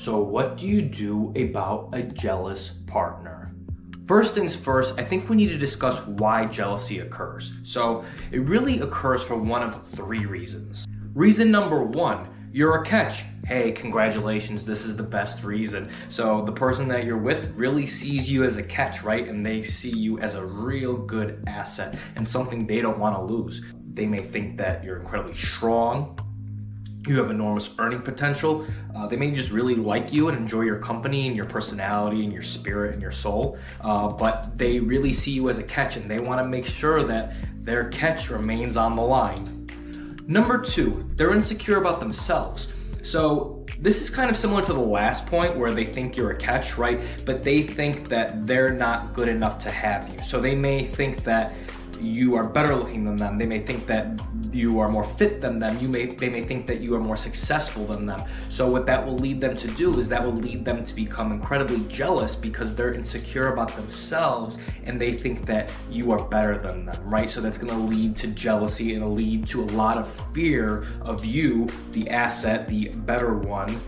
So what do you do about a jealous partner? First things first, I think we need to discuss why jealousy occurs. So it really occurs for one of three reasons. Reason number one, you're a catch. Hey, congratulations, this is the best reason. So the person that you're with really sees you as a catch, right? And they see you as a real good asset and something they don't want to lose. They may think that you're incredibly strong, you have enormous earning potential. They may just really like you and enjoy your company and your personality and your spirit and your soul. But they really see you as a catch and they want to make sure that their catch remains on the line. Number two, they're insecure about themselves. So this is kind of similar to the last point where they think you're a catch, right? But they think that they're not good enough to have you. So they may think that you are better looking than them. They may think that you are more fit than them. They may think that you are more successful than them. So what that will lead them to do is that will lead them to become incredibly jealous because they're insecure about themselves and they think that you are better than them, right? So that's going to lead to jealousy and it'll lead to a lot of fear of you, the asset, the better one,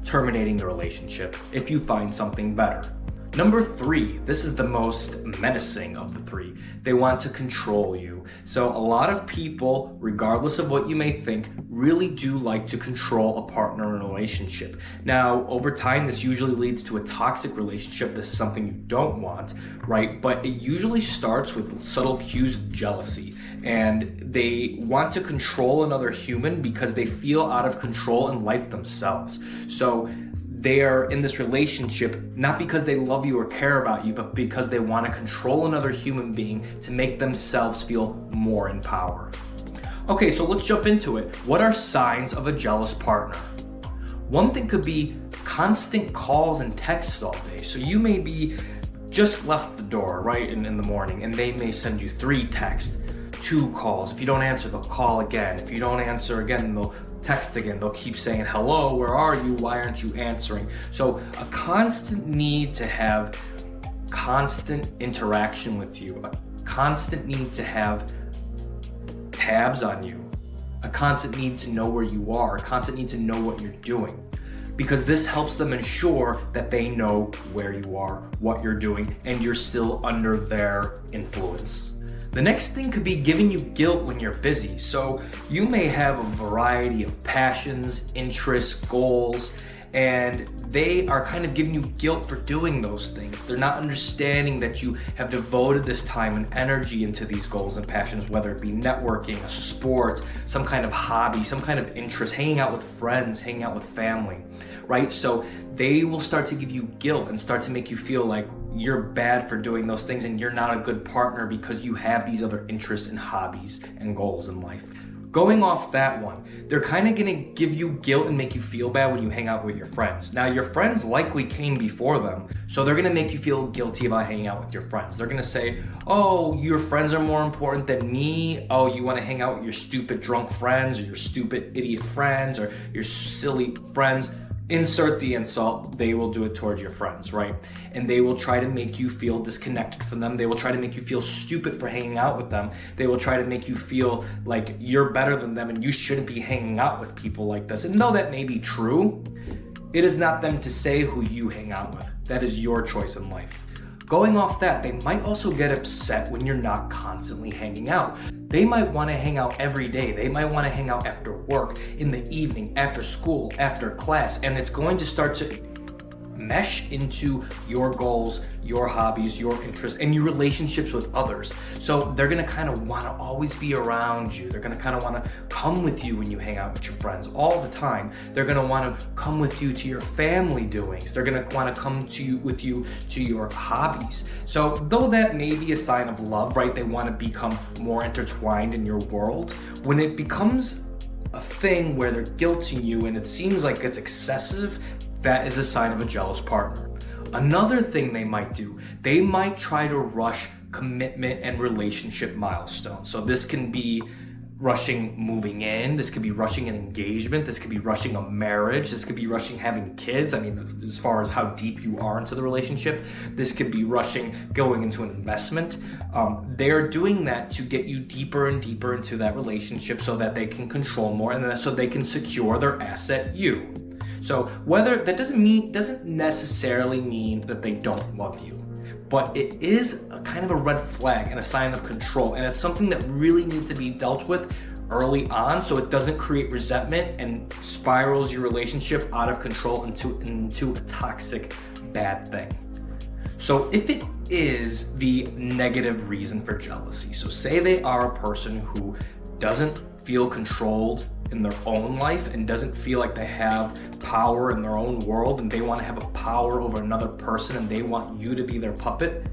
terminating the relationship if you find something better. Number three, this is the most menacing of the three. They want to control you. So a lot of people, regardless of what you may think, really do like to control a partner in a relationship. Now, over time, this usually leads to a toxic relationship. This is something you don't want, right? But it usually starts with subtle cues of jealousy. And they want to control another human because they feel out of control in life themselves. So they are in this relationship not because they love you or care about you, but because they want to control another human being to make themselves feel more in power. Okay, so let's jump into it. What are signs of a jealous partner? One thing could be constant calls and texts all day. So you may be just left the door, right, in the morning, and they may send you 3 texts, 2 calls. If you don't answer, they'll call again. If you don't answer again, they'll text again. They'll keep saying, hello, where are you? Why aren't you answering? So a constant need to have constant interaction with you, a constant need to have tabs on you, a constant need to know where you are, a constant need to know what you're doing. Because this helps them ensure that they know where you are, what you're doing, and you're still under their influence. The next thing could be giving you guilt when you're busy. So you may have a variety of passions, interests, goals, and they are kind of giving you guilt for doing those things. They're not understanding that you have devoted this time and energy into these goals and passions, whether it be networking, a sport, some kind of hobby, some kind of interest, hanging out with friends, hanging out with family, right? So they will start to give you guilt and start to make you feel like you're bad for doing those things and you're not a good partner because you have these other interests and hobbies and goals in life. Going off that one, they're kind of going to give you guilt and make you feel bad when you hang out with your friends. Now, your friends likely came before them, so they're going to make you feel guilty about hanging out with your friends. They're going to say, oh, your friends are more important than me. Oh, you want to hang out with your stupid drunk friends or your stupid idiot friends or your silly friends. Insert the insult, they will do it towards your friends, right? And they will try to make you feel disconnected from them. They will try to make you feel stupid for hanging out with them. They will try to make you feel like you're better than them and you shouldn't be hanging out with people like this. And though that may be true, it is not them to say who you hang out with. That is your choice in life. Going off that, they might also get upset when you're not constantly hanging out. They might want to hang out every day. They might want to hang out after work, in the evening, after school, after class, and it's going to start to mesh into your goals, your hobbies, your interests, and your relationships with others. So they're going to kind of want to always be around you. They're going to kind of want to come with you when you hang out with your friends all the time. They're going to want to come with you to your family doings. They're going to want to come with you to your hobbies. So though that may be a sign of love, right? They want to become more intertwined in your world. When it becomes a thing where they're guilting you and it seems like it's excessive, that is a sign of a jealous partner. Another thing they might do, they might try to rush commitment and relationship milestones. So this can be rushing moving in, this could be rushing an engagement, this could be rushing a marriage, this could be rushing having kids. I mean, as far as how deep you are into the relationship, this could be rushing going into an investment. They're doing that to get you deeper and deeper into that relationship so that they can control more and so they can secure their asset, you. So whether that doesn't necessarily mean that they don't love you, but it is a kind of a red flag and a sign of control, and it's something that really needs to be dealt with early on so it doesn't create resentment and spirals your relationship out of control into a toxic bad thing. So if it is the negative reason for jealousy, so say they are a person who doesn't feel controlled in their own life and doesn't feel like they have power in their own world, and they want to have a power over another person and they want you to be their puppet,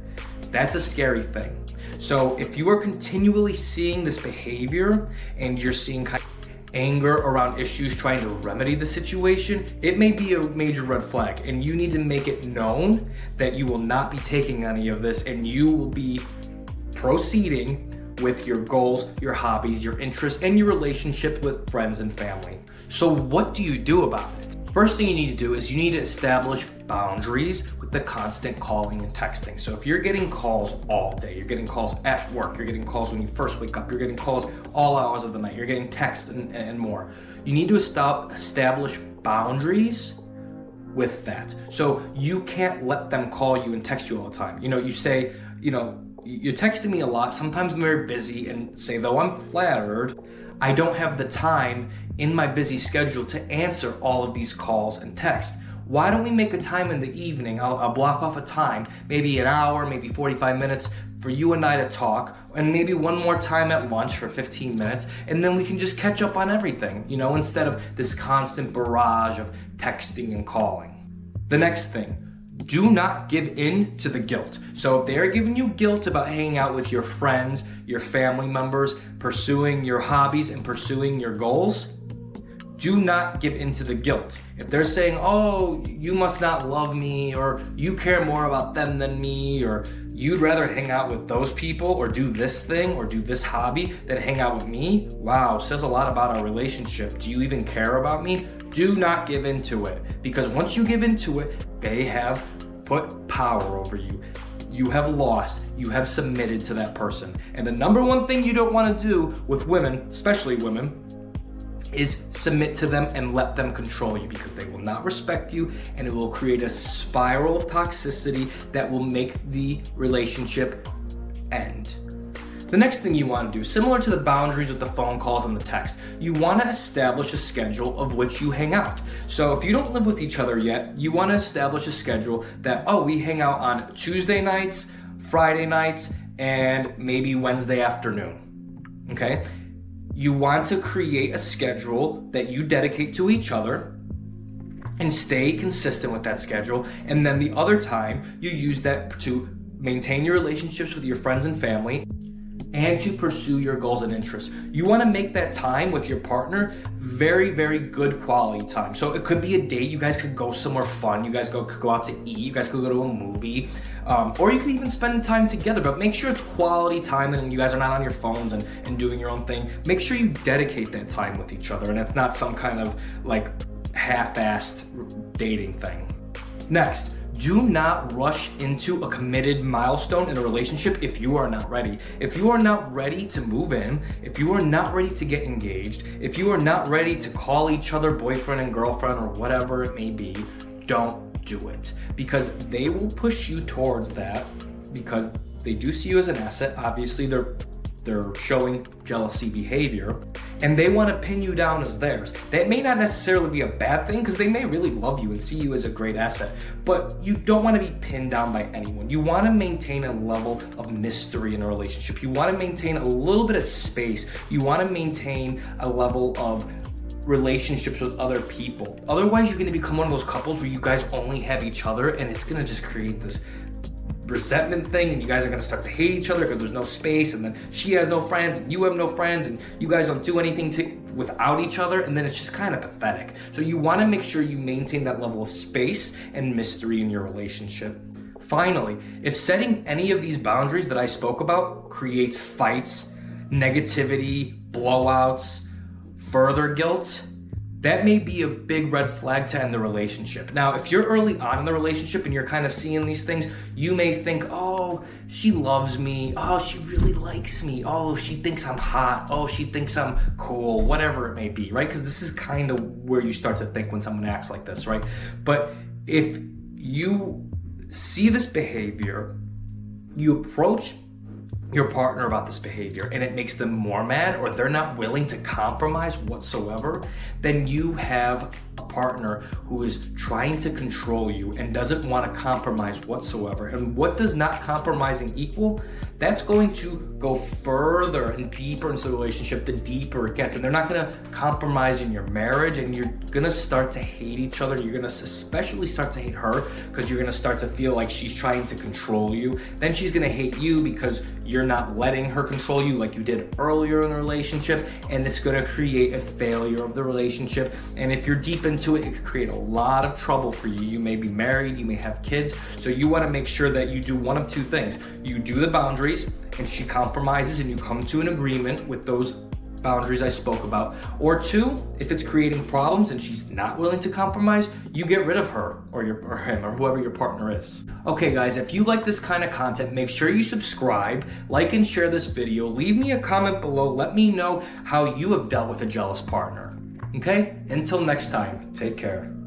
that's a scary thing. So if you are continually seeing this behavior and you're seeing kind of anger around issues trying to remedy the situation, it may be a major red flag, and you need to make it known that you will not be taking any of this and you will be proceeding with your goals, your hobbies, your interests, and your relationship with friends and family. So what do you do about it? First thing you need to do is you need to establish boundaries with the constant calling and texting. So if you're getting calls all day, you're getting calls at work, you're getting calls when you first wake up, you're getting calls all hours of the night, you're getting texts and more. You need to establish boundaries with that. So you can't let them call you and text you all the time. You say, you're texting me a lot, sometimes I'm very busy, and say, though I'm flattered, I don't have the time in my busy schedule to answer all of these calls and texts. Why don't we make a time in the evening? I'll block off a time, maybe an hour, maybe 45 minutes for you and I to talk, and maybe one more time at lunch for 15 minutes, and then we can just catch up on everything, instead of this constant barrage of texting and calling. The next thing, do not give in to the guilt. So if they're giving you guilt about hanging out with your friends, your family members, pursuing your hobbies and pursuing your goals, do not give in to the guilt. If they're saying, oh, you must not love me, or you care more about them than me, or you'd rather hang out with those people or do this thing or do this hobby than hang out with me, wow, says a lot about our relationship. Do you even care about me? Do not give into it, because once you give into it, they have put power over you. You have lost, you have submitted to that person. And the number one thing you don't want to do with women, especially women, is submit to them and let them control you, because they will not respect you, and it will create a spiral of toxicity that will make the relationship end. The next thing you want to do, similar to the boundaries with the phone calls and the text, you want to establish a schedule of which you hang out. So if you don't live with each other yet, you want to establish a schedule that, we hang out on Tuesday nights, Friday nights, and maybe Wednesday afternoon, okay? You want to create a schedule that you dedicate to each other and stay consistent with that schedule. And then the other time, you use that to maintain your relationships with your friends and family and to pursue your goals and interests. You want to make that time with your partner very, very good quality time. So it could be a date. You guys could go somewhere fun. You guys could go out to eat. You guys could go to a movie. Or you could even spend time together. But make sure it's quality time and you guys are not on your phones and doing your own thing. Make sure you dedicate that time with each other, and it's not some kind of like half-assed dating thing. Next, do not rush into a committed milestone in a relationship if you are not ready. If you are not ready to move in, if you are not ready to get engaged, if you are not ready to call each other boyfriend and girlfriend or whatever it may be, don't do it. Because they will push you towards that, because they do see you as an asset. Obviously, they're showing jealousy behavior, and they want to pin you down as theirs. That may not necessarily be a bad thing, because they may really love you and see you as a great asset, but you don't want to be pinned down by anyone. You want to maintain a level of mystery in a relationship. You want to maintain a little bit of space. You want to maintain a level of relationships with other people. Otherwise, you're going to become one of those couples where you guys only have each other, and it's going to just create this resentment thing, and you guys are going to start to hate each other because there's no space, and then she has no friends and you have no friends, and you guys don't do anything without each other, and then it's just kind of pathetic. So you want to make sure you maintain that level of space and mystery in your relationship. Finally, if setting any of these boundaries that I spoke about creates fights, negativity, blowouts, further guilt, that may be a big red flag to end the relationship. Now, if you're early on in the relationship and you're kind of seeing these things, you may think, oh, she loves me. Oh, she really likes me. Oh, she thinks I'm hot. Oh, she thinks I'm cool, whatever it may be, right? Because this is kind of where you start to think when someone acts like this, right? But if you see this behavior, you approach your partner about this behavior and it makes them more mad, or they're not willing to compromise whatsoever, then you have a partner who is trying to control you and doesn't want to compromise whatsoever. And what does not compromising equal? That's going to go further and deeper into the relationship the deeper it gets. And they're not going to compromise in your marriage, and you're going to start to hate each other. You're going to especially start to hate her because you're going to start to feel like she's trying to control you. Then she's going to hate you because you're not letting her control you like you did earlier in the relationship, and it's going to create a failure of the relationship. And if you're deep into it, it could create a lot of trouble for you. You may be married, you may have kids, so you want to make sure that you do one of two things. You do the boundaries, and she compromises, and you come to an agreement with those boundaries I spoke about. Or two, if it's creating problems and she's not willing to compromise, you get rid of her or him or whoever your partner is. Okay guys, if you like this kind of content, make sure you subscribe, like and share this video, leave me a comment below, let me know how you have dealt with a jealous partner. Okay, until next time, take care.